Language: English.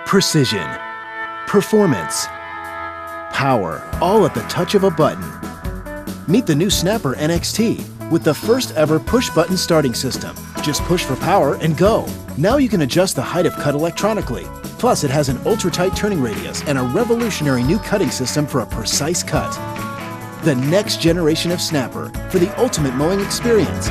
Precision, performance, power, all at the touch of a button. Meet the new Snapper NXT with the first ever push-button starting system. Just push for power and go. Now you can adjust the height of cut electronically. Plus, it has an ultra-tight turning radius and a revolutionary new cutting system for a precise cut. The next generation of Snapper for the ultimate mowing experience.